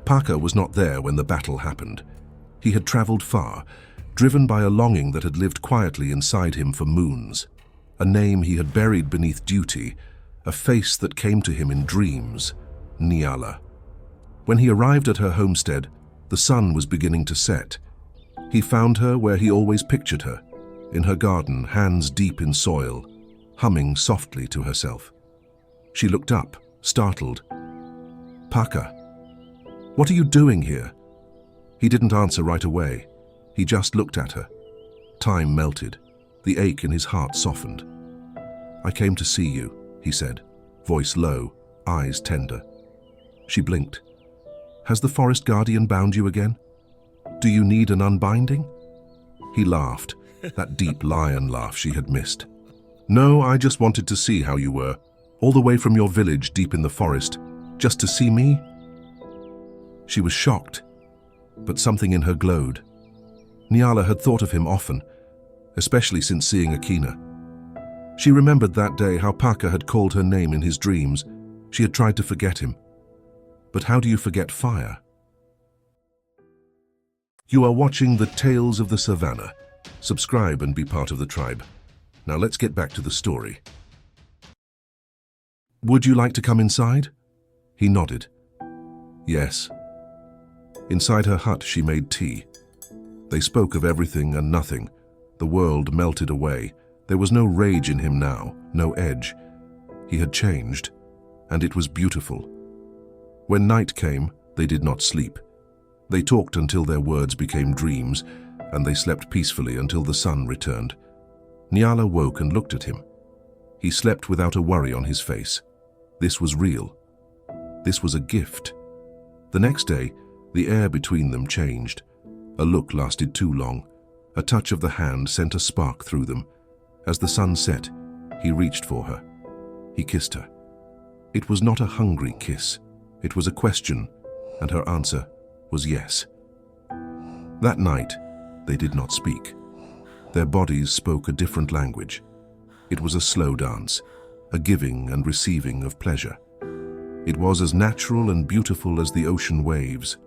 Paka was not there when the battle happened. He had traveled far, driven by a longing that had lived quietly inside him for moons. A name he had buried beneath duty, a face that came to him in dreams, Nyala. When he arrived at her homestead, the sun was beginning to set. He found her where he always pictured her, in her garden, hands deep in soil, humming softly to herself. She looked up, startled. "Paka, what are you doing here?" He didn't answer right away. He just looked at her. Time melted. The ache in his heart softened. "I came to see you," he said, voice low, eyes tender. She blinked. "Has the forest guardian bound you again? Do you need an unbinding?" He laughed, that deep lion laugh she had missed. "No, I just wanted to see how you were, all the way from your village deep in the forest, just to see me." She was shocked, but something in her glowed. Nyala had thought of him often, especially since seeing Akina. She remembered that day how Paka had called her name in his dreams. She had tried to forget him. But how do you forget fire? You are watching the Tales of the Savannah. Subscribe and be part of the tribe. Now let's get back to the story. "Would you like to come inside?" He nodded. Yes. Inside her hut she made tea. They spoke of everything and nothing. The world melted away. There was no rage in him now, no edge. He had changed, and it was beautiful. When night came, they did not sleep. They talked until their words became dreams, and they slept peacefully until the sun returned. Nyala woke and looked at him. He slept without a worry on his face. This was real. This was a gift. The next day, the air between them changed. A look lasted too long. A touch of the hand sent a spark through them. As the sun set, he reached for her. He kissed her. It was not a hungry kiss. It was a question, and her answer was yes. That night, they did not speak. Their bodies spoke a different language. It was a slow dance, a giving and receiving of pleasure. It was as natural and beautiful as the ocean waves,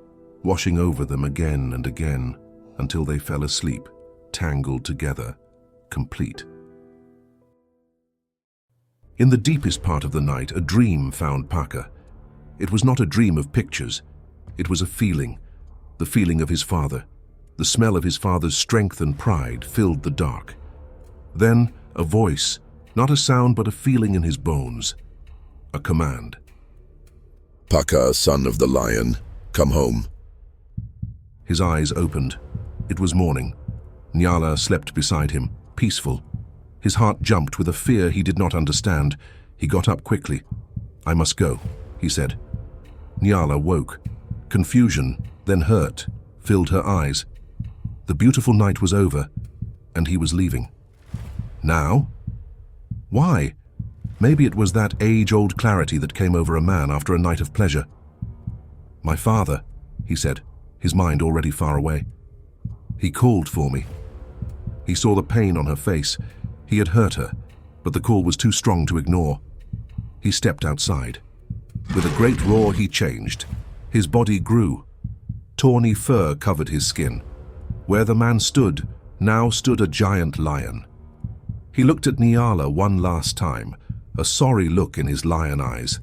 washing over them again and again until they fell asleep, tangled together, complete. In the deepest part of the night, a dream found Paka. It was not a dream of pictures. It was a feeling, the feeling of his father. The smell of his father's strength and pride filled the dark. Then a voice, not a sound but a feeling in his bones, a command. "Paka, son of the lion, come home." His eyes opened. It was morning. Nyala slept beside him, peaceful. His heart jumped with a fear he did not understand. He got up quickly. "I must go," he said. Nyala woke. Confusion, then hurt, filled her eyes. The beautiful night was over, and he was leaving. Now? Why? Maybe it was that age-old clarity that came over a man after a night of pleasure. "My father," he said, his mind already far away. "He called for me." He saw the pain on her face. He had hurt her, but the call was too strong to ignore. He stepped outside. With a great roar, he changed. His body grew. Tawny fur covered his skin. Where the man stood, now stood a giant lion. He looked at Nyala one last time, a sorry look in his lion eyes.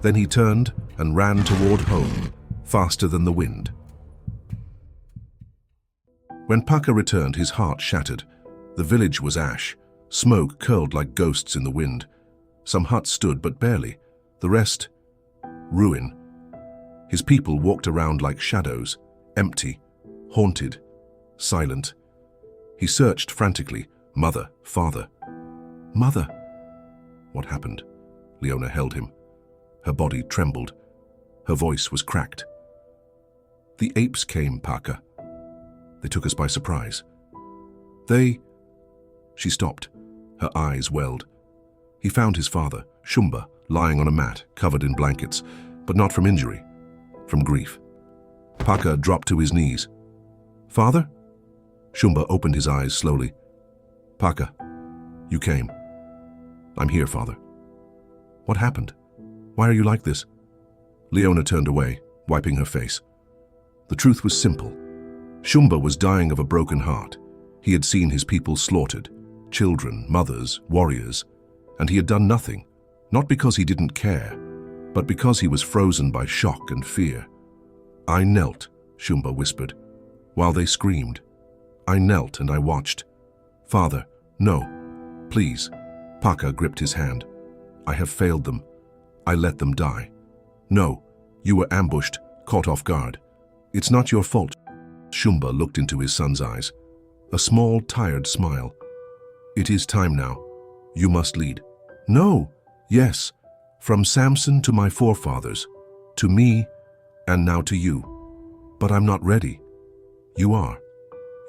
Then he turned and ran toward home, faster than the wind. When Paka returned, his heart shattered. The village was ash. Smoke curled like ghosts in the wind. Some huts stood, but barely. The rest, ruin. His people walked around like shadows, empty, haunted, silent. He searched frantically. Mother, father. Mother! What happened? Leona held him. Her body trembled. Her voice was cracked. "The apes came, Paka. They took us by surprise. She stopped. Her eyes welled. He found his father, Shumba, lying on a mat, covered in blankets, but not from injury, from grief. Paka dropped to his knees. "Father?" Shumba opened his eyes slowly. "Paka, you came." "I'm here, father." "What happened? Why are you like this?" Leona turned away, wiping her face. The truth was simple. Shumba was dying of a broken heart. He had seen his people slaughtered, children, mothers, warriors, and he had done nothing, not because he didn't care, but because he was frozen by shock and fear. "I knelt," Shumba whispered, while they screamed. "I knelt and I watched. Father, no, please." Paka gripped his hand. "I have failed them. I let them die. No, you were ambushed, caught off guard. It's not your fault." Shumba looked into his son's eyes, a small, tired smile. "It is time now. You must lead." "No, yes, from Samson to my forefathers, to me, and now to you. But I'm not ready. You are.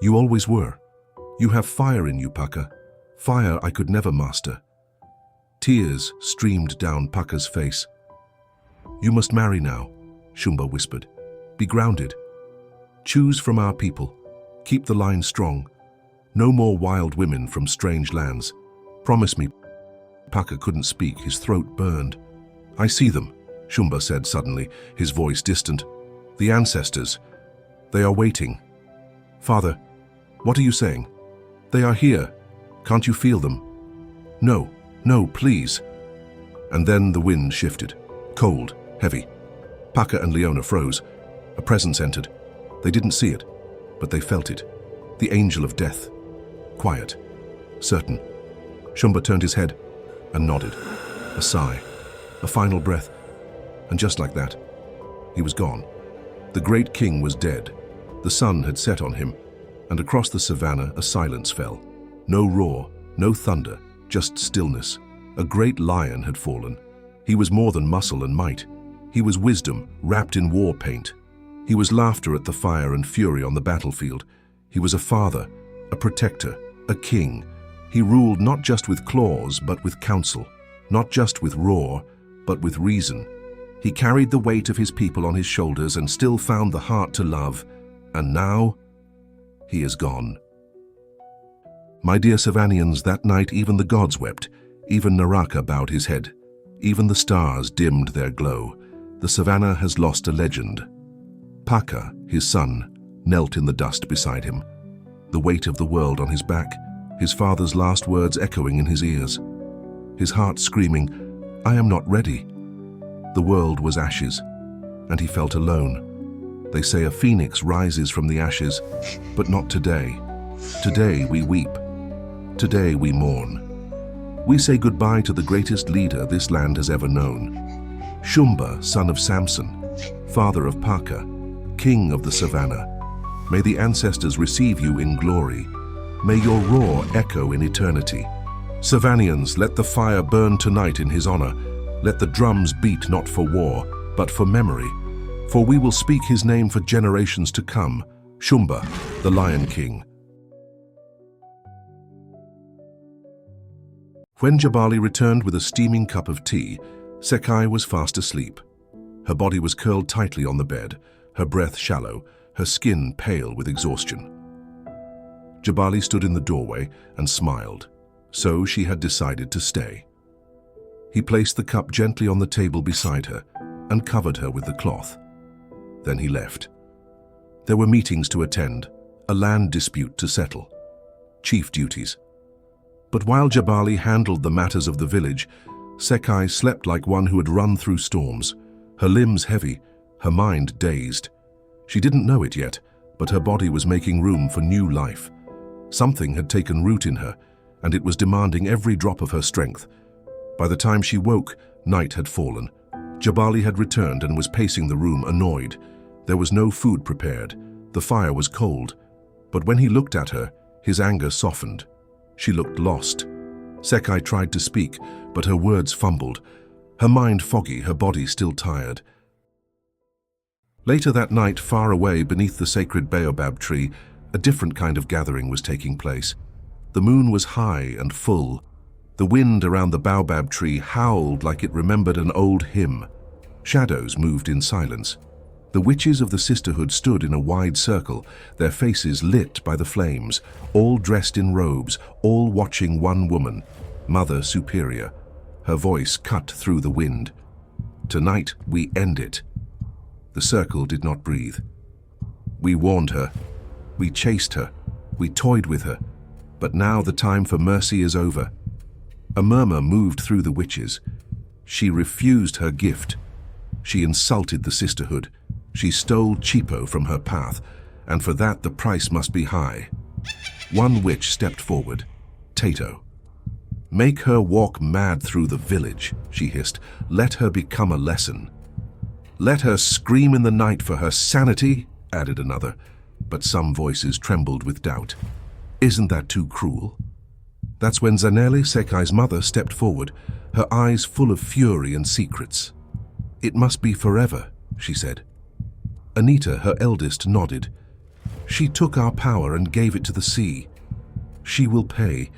You always were. You have fire in you, Paka. Fire I could never master." Tears streamed down Paka's face. "You must marry now," Shumba whispered. "Be grounded. Choose from our people. Keep the line strong. No more wild women from strange lands. Promise me." Paka couldn't speak, his throat burned. "I see them," Shumba said suddenly, his voice distant. "The ancestors. They are waiting." "Father, what are you saying?" "They are here. Can't you feel them?" "No, no, please." And then the wind shifted. Cold, heavy. Paka and Leona froze. A presence entered. They didn't see it, but they felt it. The angel of death. Quiet. Certain. Shumba turned his head and nodded. A sigh. A final breath. And just like that, he was gone. The great king was dead. The sun had set on him, and across the savannah a silence fell. No roar, no thunder, just stillness. A great lion had fallen. He was more than muscle and might. He was wisdom wrapped in war paint. He was laughter at the fire and fury on the battlefield. He was a father, a protector, a king. He ruled not just with claws, but with counsel. Not just with roar, but with reason. He carried the weight of his people on his shoulders and still found the heart to love. And now, he is gone. My dear Savannians, that night even the gods wept. Even Naraka bowed his head. Even the stars dimmed their glow. The savannah has lost a legend. Paka, his son, knelt in the dust beside him. The weight of the world on his back, his father's last words echoing in his ears. His heart screaming, "I am not ready." The world was ashes, and he felt alone. They say a phoenix rises from the ashes, but not today. Today we weep. Today we mourn. We say goodbye to the greatest leader this land has ever known. Shumba, son of Samson, father of Paka, king of the savannah. May the ancestors receive you in glory. May your roar echo in eternity. Savannians, let the fire burn tonight in his honor. Let the drums beat not for war, but for memory. For we will speak his name for generations to come. Shumba, the Lion King. When Jabali returned with a steaming cup of tea, Sekai was fast asleep. Her body was curled tightly on the bed, her breath shallow, her skin pale with exhaustion. Jabali stood in the doorway and smiled. So she had decided to stay. He placed the cup gently on the table beside her and covered her with the cloth. Then he left. There were meetings to attend, a land dispute to settle, chief duties. But while Jabali handled the matters of the village, Sekai slept like one who had run through storms, her limbs heavy, her mind dazed. She didn't know it yet, but her body was making room for new life. Something had taken root in her, and it was demanding every drop of her strength. By the time she woke, night had fallen. Jabali had returned and was pacing the room, annoyed. There was no food prepared. The fire was cold. But when he looked at her, his anger softened. She looked lost. Sekai tried to speak, but her words fumbled. Her mind foggy, her body still tired. Later that night, far away beneath the sacred Baobab tree, a different kind of gathering was taking place. The moon was high and full. The wind around the Baobab tree howled like it remembered an old hymn. Shadows moved in silence. The witches of the Sisterhood stood in a wide circle, their faces lit by the flames, all dressed in robes, all watching one woman, Mother Superior. Her voice cut through the wind. "Tonight we end it." The circle did not breathe. We warned her. We chased her. We toyed with her. But now the time for mercy is over. A murmur moved through the witches. She refused her gift. She insulted the Sisterhood. She stole Chipo from her path, and for that the price must be high. One witch stepped forward. Tato. "Make her walk mad through the village," she hissed. "Let her become a lesson." "Let her scream in the night for her sanity," added another, but some voices trembled with doubt. "Isn't that too cruel?" That's when Zanele, Sekai's mother, stepped forward, her eyes full of fury and secrets. "It must be forever," she said. Anita, her eldest, nodded. "She took our power and gave it to the sea. She will pay."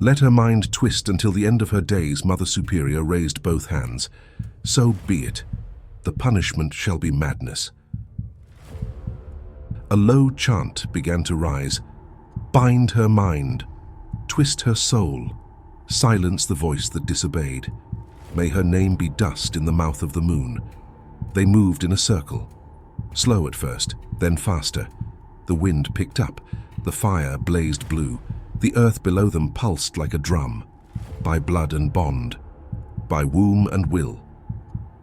Let her mind twist until the end of her days, Mother Superior raised both hands. "So be it. The punishment shall be madness." A low chant began to rise. Bind her mind. Twist her soul. Silence the voice that disobeyed. May her name be dust in the mouth of the moon. They moved in a circle. Slow at first, then faster. The wind picked up. The fire blazed blue. The earth below them pulsed like a drum. By blood and bond. By womb and will.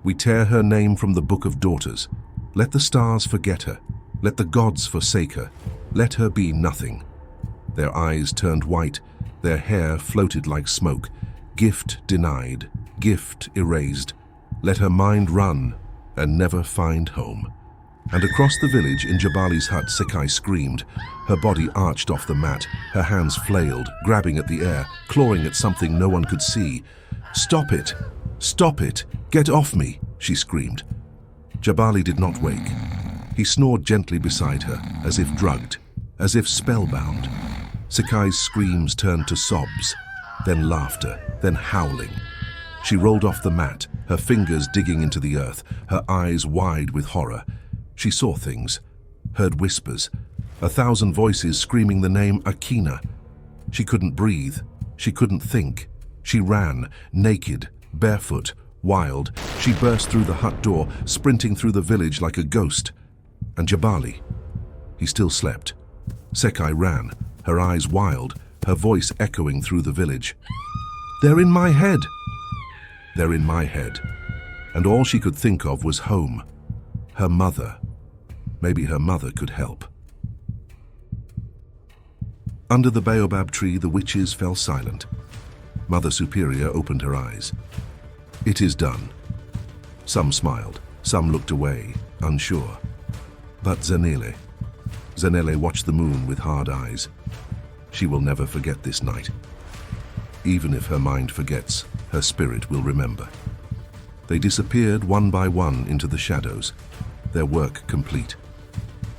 We tear her name from the book of daughters. Let the stars forget her. Let the gods forsake her. Let her be nothing. Their eyes turned white. Their hair floated like smoke. Gift denied. Gift erased. Let her mind run and never find home. And across the village in Jabali's hut, Sekai screamed. Her body arched off the mat. Her hands flailed, grabbing at the air, clawing at something no one could see. "Stop it! Stop it! Get off me!" she screamed. Jabali did not wake. He snored gently beside her, as if drugged, as if spellbound. Sekai's screams turned to sobs, then laughter, then howling. She rolled off the mat, her fingers digging into the earth, her eyes wide with horror. She saw things, heard whispers, 1,000 voices screaming the name Akina. She couldn't breathe. She couldn't think. She ran, naked, barefoot, wild. She burst through the hut door, sprinting through the village like a ghost. And Jabali, he still slept. Sekai ran, her eyes wild, her voice echoing through the village. "They're in my head!" They're in my head. And all she could think of was home. Her mother. Maybe her mother could help. Under the Baobab tree, the witches fell silent. Mother Superior opened her eyes. "It is done." Some smiled, some looked away, unsure. But Zanele watched the moon with hard eyes. She will never forget this night. Even if her mind forgets, her spirit will remember. They disappeared one by one into the shadows, their work complete.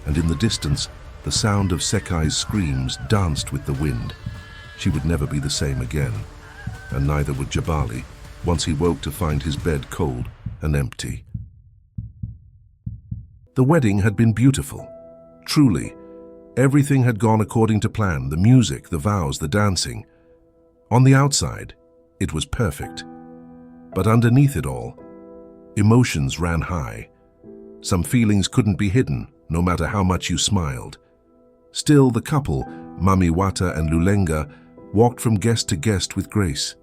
And in the distance, the sound of Sekai's screams danced with the wind. She would never be the same again, and neither would Jabali, once he woke to find his bed cold and empty. The wedding had been beautiful. Truly, everything had gone according to plan, the music, the vows, the dancing. On the outside, it was perfect. But underneath it all, emotions ran high. Some feelings couldn't be hidden, no matter how much you smiled. Still, the couple, Mami Wata and Lulenga, walked from guest to guest with grace,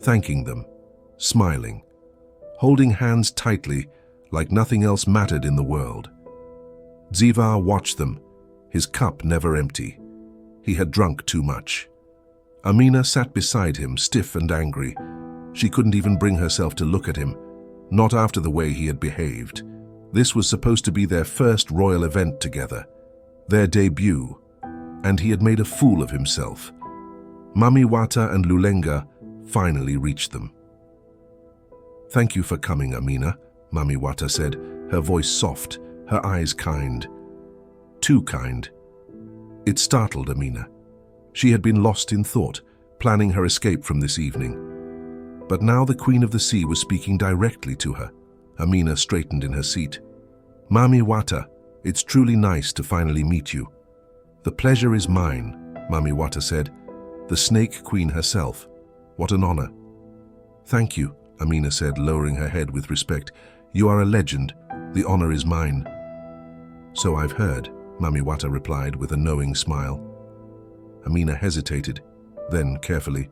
thanking them, smiling, holding hands tightly like nothing else mattered in the world. Ziva watched them, his cup never empty. He had drunk too much. Amina sat beside him, stiff and angry. She couldn't even bring herself to look at him, not after the way he had behaved. This was supposed to be their first royal event together, their debut, and he had made a fool of himself. Mami Wata and Lulenga finally reached them. "Thank you for coming, Amina," Mami Wata said, her voice soft, her eyes kind. Too kind. It startled Amina. She had been lost in thought, planning her escape from this evening. But now the Queen of the Sea was speaking directly to her. Amina straightened in her seat. "Mami Wata, it's truly nice to finally meet you." "The pleasure is mine," Mami Wata said. "The Snake Queen herself. What an honor." "Thank you," Amina said, lowering her head with respect. "You are a legend. The honor is mine. So I've heard, Mamiwata replied with a knowing smile. Amina hesitated, then carefully,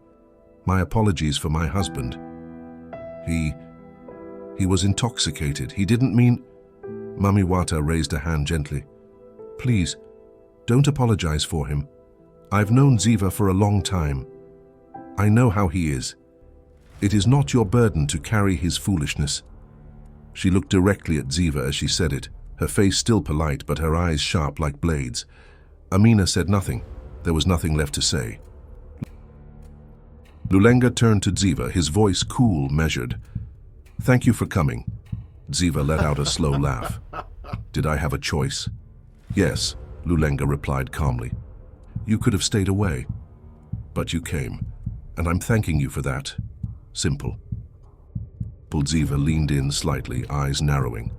my apologies for my husband. He was intoxicated. He didn't mean... Mamiwata raised a hand gently. Please, don't apologize for him. I've known Ziva for a long time. I know how he is. It is not your burden to carry his foolishness. She looked directly at Ziva as she said it, her face still polite but her eyes sharp like blades. Amina said nothing. There was nothing left to say. Lulenga turned to Ziva, his voice cool, measured. Thank you for coming. Ziva let out a slow laugh. Did I have a choice? Yes, Lulenga replied calmly. You could have stayed away. But you came, and I'm thanking you for that. Simple. Ziva leaned in slightly, eyes narrowing.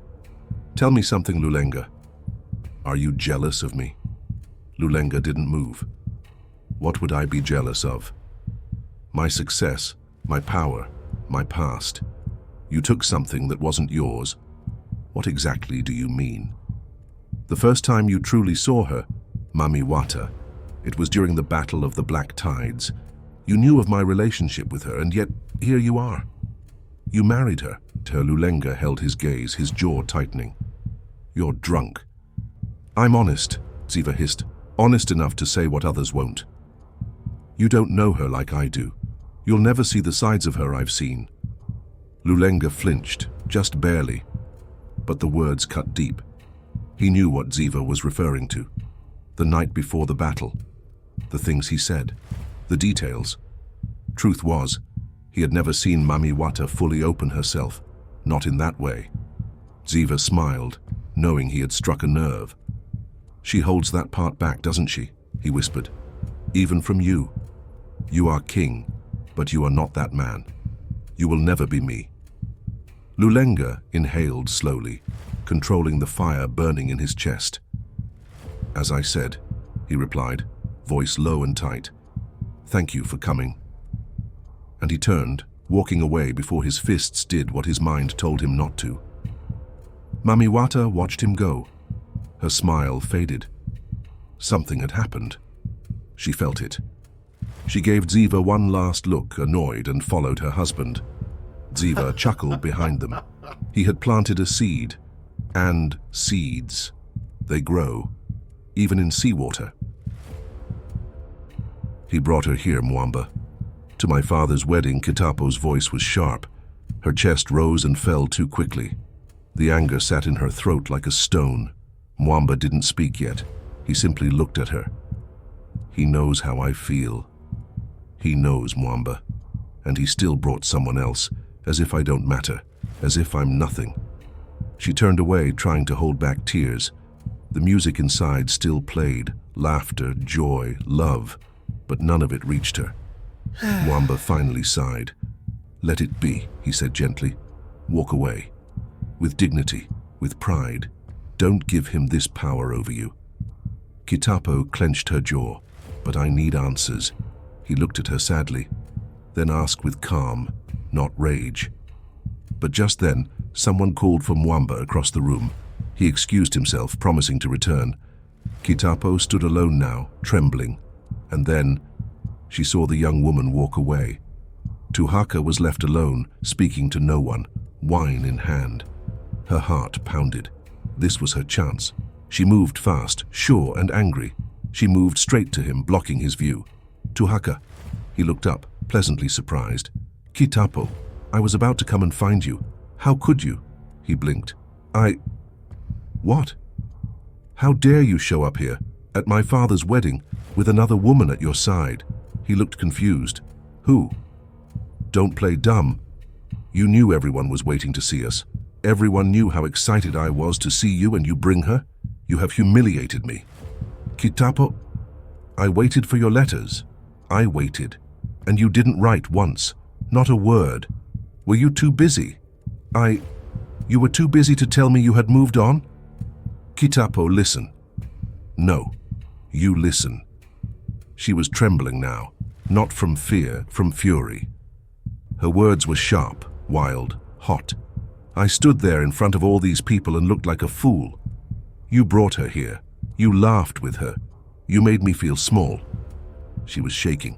Tell me something, Lulenga. Are you jealous of me? Lulenga didn't move. What would I be jealous of? My success, my power, my past. You took something that wasn't yours. What exactly do you mean? The first time you truly saw her, Mamiwata, it was during the Battle of the Black Tides. You knew of my relationship with her, and yet here you are. You married her. Lulenga held his gaze, his jaw tightening. You're drunk. I'm honest, Ziva hissed. Honest enough to say what others won't. You don't know her like I do. You'll never see the sides of her I've seen. Lulenga flinched, just barely. But the words cut deep. He knew what Ziva was referring to. The night before the battle. The things he said. The details. Truth was, he had never seen Mamiwata fully open herself. Not in that way. Ziva smiled, knowing he had struck a nerve. She holds that part back, doesn't she? He whispered. Even from you. You are king, but you are not that man. You will never be me. Lulenga inhaled slowly, controlling the fire burning in his chest. As I said, he replied, voice low and tight. Thank you for coming. And he turned, walking away before his fists did what his mind told him not to. Mamiwata watched him go. Her smile faded. Something had happened. She felt it. She gave Ziva one last look, annoyed, and followed her husband. Ziva chuckled behind them. He had planted a seed. And seeds. They grow, even in seawater. He brought her here, Mwamba. To my father's wedding, Kitapo's voice was sharp. Her chest rose and fell too quickly. The anger sat in her throat like a stone. Mwamba didn't speak yet. He simply looked at her. He knows how I feel. He knows, Mwamba. And he still brought someone else, as if I don't matter, as if I'm nothing. She turned away, trying to hold back tears. The music inside still played, laughter, joy, love, but none of it reached her. Mwamba finally sighed. Let it be, he said gently. Walk away. With dignity, with pride. Don't give him this power over you. Kitapo clenched her jaw. But I need answers. He looked at her sadly, then asked with calm, not rage. But just then, someone called for Mwamba across the room. He excused himself, promising to return. Kitapo stood alone now, trembling. And then, she saw the young woman walk away. Tuhaka was left alone, speaking to no one, wine in hand. Her heart pounded. This was her chance. She moved fast, sure and angry. She moved straight to him, blocking his view. Tuhaka. He looked up, pleasantly surprised. Kitapo, I was about to come and find you. How could you? He blinked. What? How dare you show up here, at my father's wedding, with another woman at your side? He looked confused. Who? Don't play dumb. You knew everyone was waiting to see us. Everyone knew how excited I was to see you, and you bring her? You have humiliated me. Kitapo, I waited for your letters. I waited. And you didn't write once. Not a word. Were you too busy? You were too busy to tell me you had moved on? Kitapo, listen. No. You listen. She was trembling now. Not from fear, from fury. Her words were sharp, wild, hot. I stood there in front of all these people and looked like a fool. You brought her here. You laughed with her. You made me feel small." She was shaking.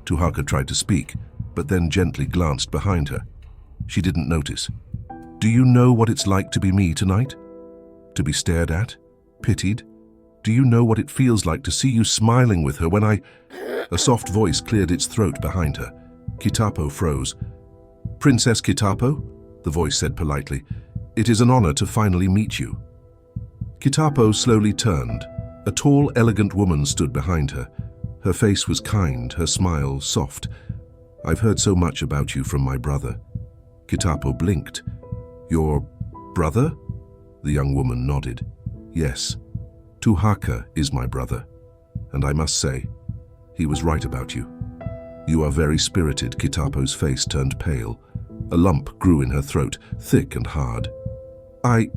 Tuhaka tried to speak, but then gently glanced behind her. She didn't notice. "Do you know what it's like to be me tonight? To be stared at? Pitied? Do you know what it feels like to see you smiling with her when I—" A soft voice cleared its throat behind her. Kitapo froze. "Princess Kitapo?" the voice said politely. "It is an honor to finally meet you." Kitapo slowly turned. A tall, elegant woman stood behind her. Her face was kind, her smile soft. "I've heard so much about you from my brother." Kitapo blinked. "Your brother?" The young woman nodded. "Yes, Tuhaka is my brother, and I must say, he was right about you. You are very spirited." Kitapo's face turned pale. A lump grew in her throat, thick and hard. I...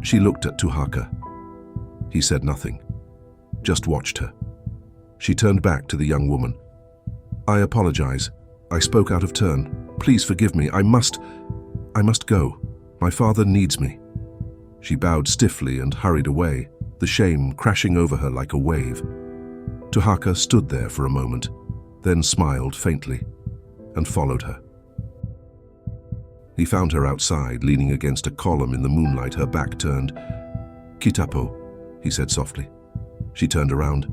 She looked at Tuhaka. He said nothing, just watched her. She turned back to the young woman. "I apologize. I spoke out of turn. Please forgive me. I must go. My father needs me." She bowed stiffly and hurried away, the shame crashing over her like a wave. Tuhaka stood there for a moment, then smiled faintly, and followed her. He found her outside, leaning against a column in the moonlight, her back turned. "Kitapo," he said softly. She turned around.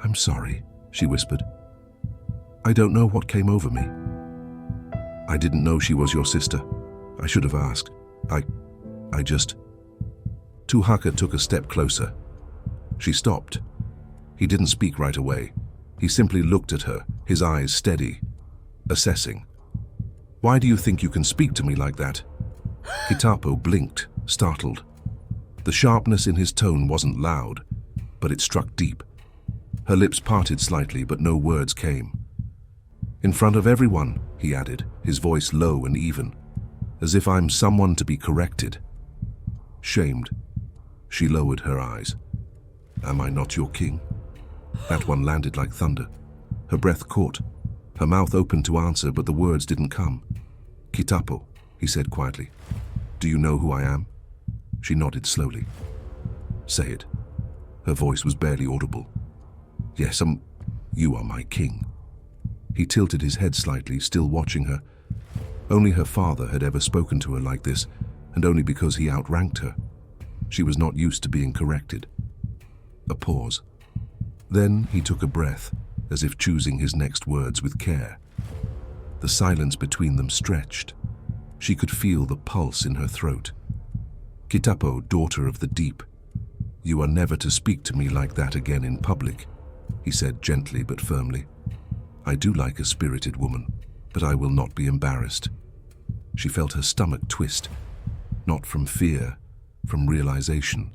"I'm sorry," she whispered. "I don't know what came over me. I didn't know she was your sister. I should have asked. I just..." Tuhaka took a step closer. She stopped. He didn't speak right away. He simply looked at her, his eyes steady, assessing. "Why do you think you can speak to me like that?" Kitapo blinked, startled. The sharpness in his tone wasn't loud, but it struck deep. Her lips parted slightly, but no words came. "In front of everyone," he added, his voice low and even, "as if I'm someone to be corrected." Shamed, she lowered her eyes. "Am I not your king?" That one landed like thunder. Her breath caught. Her mouth opened to answer, but the words didn't come. "Kitapo," he said quietly. "Do you know who I am?" She nodded slowly. "Say it." Her voice was barely audible. "Yes, you are my king." He tilted his head slightly, still watching her. Only her father had ever spoken to her like this, and only because he outranked her. She was not used to being corrected. A pause. Then he took a breath, as if choosing his next words with care. The silence between them stretched. She could feel the pulse in her throat. "Kitapo, daughter of the deep, you are never to speak to me like that again in public," he said gently but firmly. "I do like a spirited woman, but I will not be embarrassed." She felt her stomach twist, not from fear, from realization.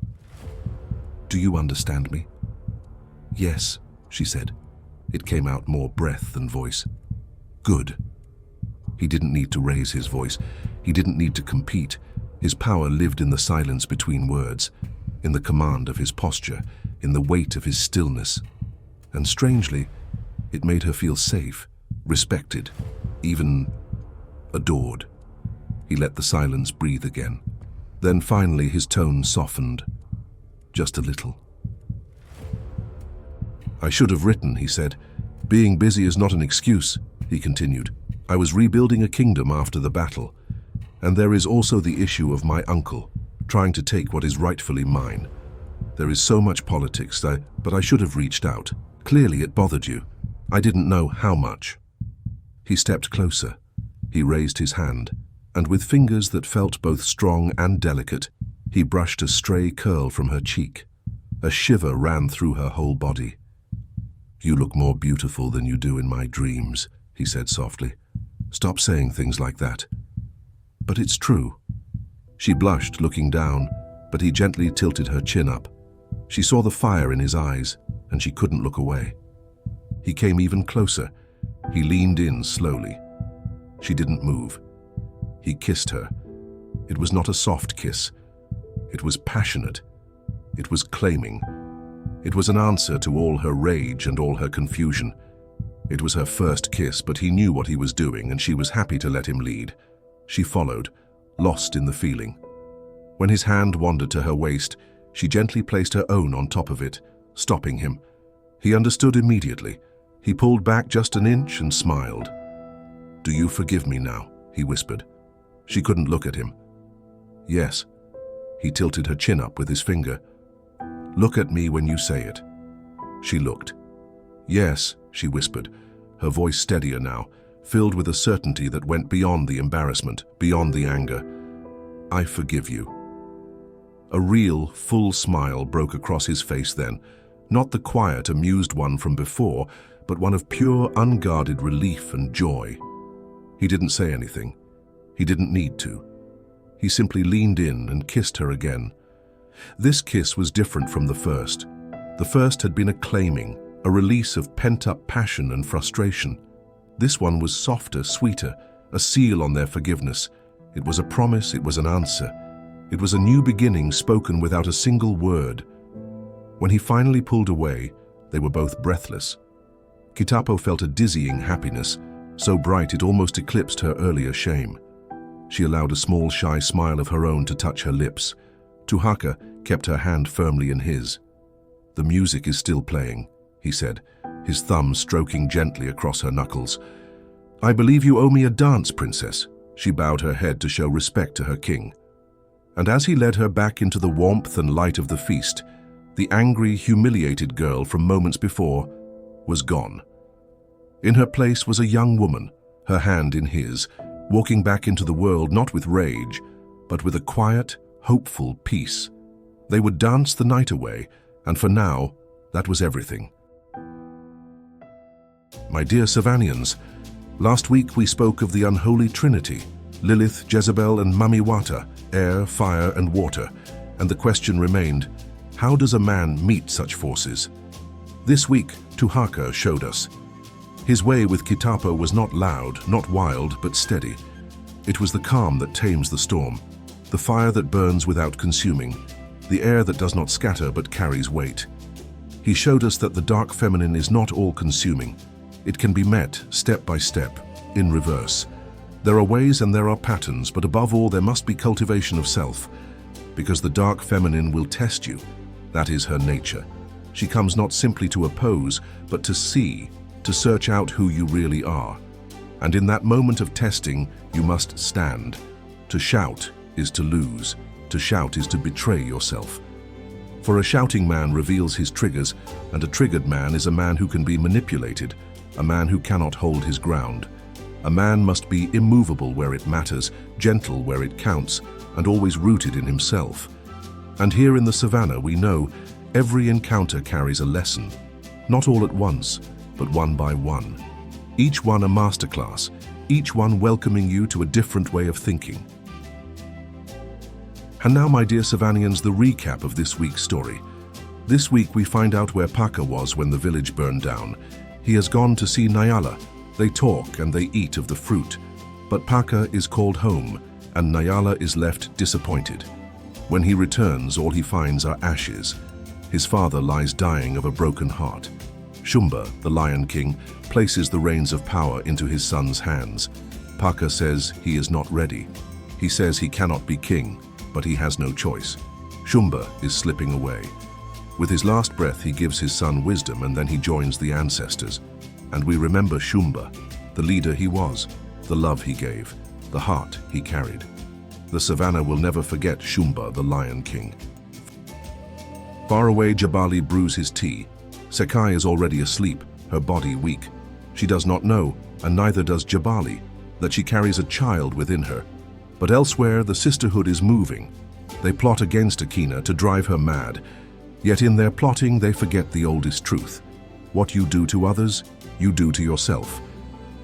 "Do you understand me?" "Yes," she said. It came out more breath than voice. "Good." He didn't need to raise his voice. He didn't need to compete. His power lived in the silence between words, in the command of his posture, in the weight of his stillness. And strangely, it made her feel safe, respected, even adored. He let the silence breathe again. Then finally his tone softened, just a little. "I should have written," he said. "Being busy is not an excuse," he continued. "I was rebuilding a kingdom after the battle, and there is also the issue of my uncle, trying to take what is rightfully mine. There is so much politics, but I should have reached out. Clearly it bothered you. I didn't know how much." He stepped closer. He raised his hand, and with fingers that felt both strong and delicate, he brushed a stray curl from her cheek. A shiver ran through her whole body. "You look more beautiful than you do in my dreams," he said softly. "Stop saying things like that." "But it's true." She blushed, looking down, but he gently tilted her chin up. She saw the fire in his eyes, and she couldn't look away. He came even closer. He leaned in slowly. She didn't move. He kissed her. It was not a soft kiss. It was passionate. It was claiming. It was an answer to all her rage and all her confusion. It was her first kiss, but he knew what he was doing and she was happy to let him lead. She followed, lost in the feeling. When his hand wandered to her waist, she gently placed her own on top of it, stopping him. He understood immediately. He pulled back just an inch and smiled. "Do you forgive me now?" he whispered. She couldn't look at him. "Yes." He tilted her chin up with his finger. "Look at me when you say it." She looked. "Yes," she whispered, her voice steadier now, filled with a certainty that went beyond the embarrassment, beyond the anger. "I forgive you." A real, full smile broke across his face then, not the quiet, amused one from before, but one of pure, unguarded relief and joy. He didn't say anything. He didn't need to. He simply leaned in and kissed her again. This kiss was different from the first. The first had been a claiming, a release of pent-up passion and frustration. This one was softer, sweeter, a seal on their forgiveness. It was a promise, it was an answer. It was a new beginning spoken without a single word. When he finally pulled away, they were both breathless. Kitapo felt a dizzying happiness, so bright it almost eclipsed her earlier shame. She allowed a small shy smile of her own to touch her lips. Tuhaka kept her hand firmly in his. "The music is still playing," he said, his thumb stroking gently across her knuckles. "I believe you owe me a dance, princess." She bowed her head to show respect to her king. And as he led her back into the warmth and light of the feast, the angry, humiliated girl from moments before was gone. In her place was a young woman, her hand in his, walking back into the world not with rage, but with a quiet, hopeful peace. They would dance the night away, and for now, that was everything. My dear Savannians, last week we spoke of the unholy trinity, Lilith, Jezebel, and Mamiwata, air, fire, and water, and the question remained, how does a man meet such forces? This week, Tuhaka showed us. His way with Kitapo was not loud, not wild, but steady. It was the calm that tames the storm, the fire that burns without consuming, the air that does not scatter but carries weight. He showed us that the dark feminine is not all-consuming. It can be met, step by step, in reverse. There are ways and there are patterns, but above all there must be cultivation of self, because the dark feminine will test you. That is her nature. She comes not simply to oppose, but to see, to search out who you really are. And in that moment of testing, you must stand. To shout is to lose. To shout is to betray yourself. For a shouting man reveals his triggers, and a triggered man is a man who can be manipulated, a man who cannot hold his ground. A man must be immovable where it matters, gentle where it counts, and always rooted in himself. And here in the savannah we know every encounter carries a lesson, not all at once, but one by one. Each one a masterclass, each one welcoming you to a different way of thinking. And now, my dear Savannians, the recap of this week's story. This week we find out where Paka was when the village burned down. He has gone to see Nyala. They talk and they eat of the fruit. But Paka is called home, and Nyala is left disappointed. When he returns, all he finds are ashes. His father lies dying of a broken heart. Shumba, the Lion King, places the reins of power into his son's hands. Paka says he is not ready. He says he cannot be king, but he has no choice. Shumba is slipping away. With his last breath, he gives his son wisdom, and then he joins the ancestors. And we remember Shumba, the leader he was, the love he gave, the heart he carried. The savannah will never forget Shumba, the Lion King. Far away, Jabali brews his tea. Sekai is already asleep, her body weak. She does not know, and neither does Jabali, that she carries a child within her. But elsewhere, the Sisterhood is moving. They plot against Akina to drive her mad. Yet in their plotting, they forget the oldest truth. What you do to others, you do to yourself.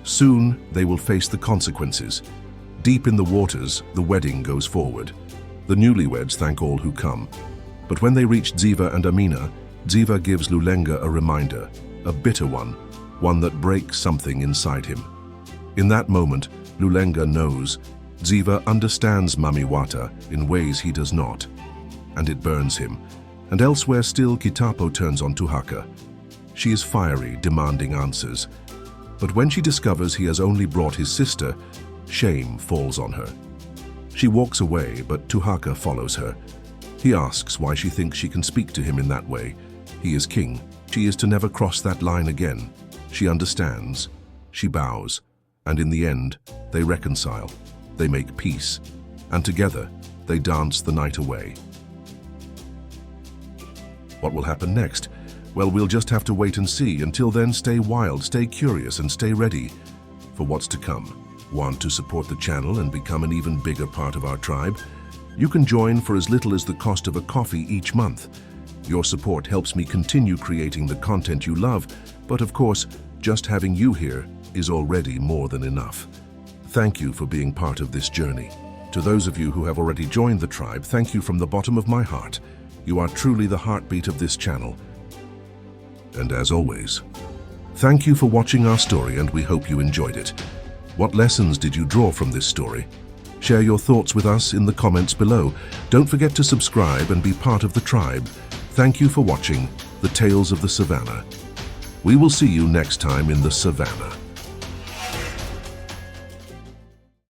Soon, they will face the consequences. Deep in the waters, the wedding goes forward. The newlyweds thank all who come. But when they reach Ziva and Amina, Ziva gives Lulenga a reminder, a bitter one that breaks something inside him. In that moment, Lulenga knows Ziva understands Mamiwata in ways he does not, and it burns him. And elsewhere still, Kitapo turns on Tuhaka. She is fiery, demanding answers. But when she discovers he has only brought his sister, shame falls on her. She walks away, but Tuhaka follows her. He asks why she thinks she can speak to him in that way. He is king. She is to never cross that line again. She understands. She bows. And in the end, they reconcile. They make peace. And together, they dance the night away. What will happen next? Well, we'll just have to wait and see. Until then, stay wild, stay curious, and stay ready for what's to come. Want to support the channel and become an even bigger part of our tribe? You can join for as little as the cost of a coffee each month. Your support helps me continue creating the content you love, but of course, just having you here is already more than enough. Thank you for being part of this journey. To those of you who have already joined the tribe, thank you from the bottom of my heart. You are truly the heartbeat of this channel. And as always, thank you for watching our story, and we hope you enjoyed it. What lessons did you draw from this story? Share your thoughts with us in the comments below. Don't forget to subscribe and be part of the tribe. Thank you for watching The Tales of the Savannah. We will see you next time in the Savannah.